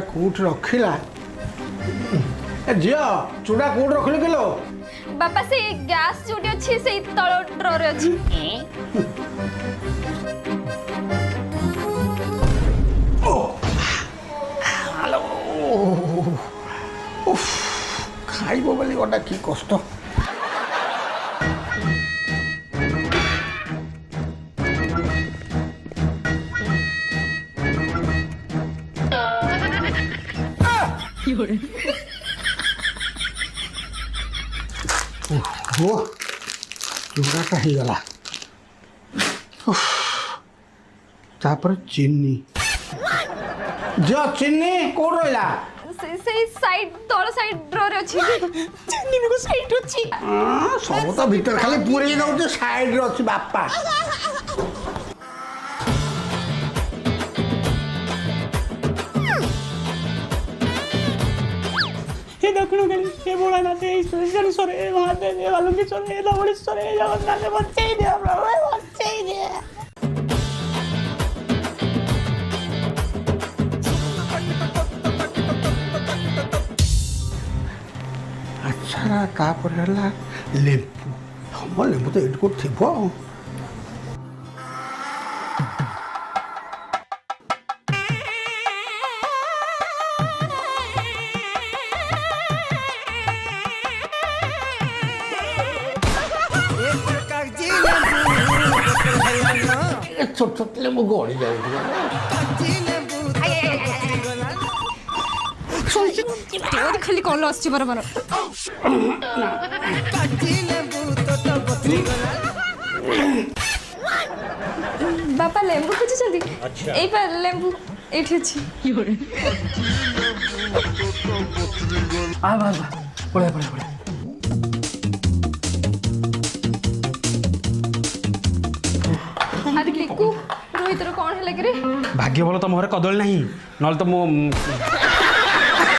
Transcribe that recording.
कौट रखिला झील चूड़ा कौट रखिल किलो बापा से गैस जोटी अच्छी से तଳ ड्रॉर रे अच्छी खाइब बोली गोटा कि कष्ट चूड़ाटा होगला तापर चीनी जो चीनी कौन रहा से साइड तळ साइड ड्रॉर रे अच्छी चन्नी को साइड अच्छी सब तो भीतर खाली पूरे दौर साइड अच्छी बापा हे दक्षिणकाली हे भोलानाथ हे ईश्वरेश्वर हे महादेव हे वालुकेश्वर हे धवळेश्वर हे जगन्नाथ बच्चे दे प्रभु बच्चे दे अच्छा तापर है लेंबू हम लेंबू तो एट कोट थी छोट छोट लेंबू गड़ी जाए खाली कल आछी बराबर बापा लेंबू खोजुଛନ୍ତି ଏଇ ପା ଲେମ୍ବୁ ଏଇଠି ଅଛି आ बस पड़े पड़े पड़े ଆରେ ଲିକୁ ରୋହିତର କଣ ହେଲା କି ରେ भाग्य भल तुम घर कदली ना ना तो मो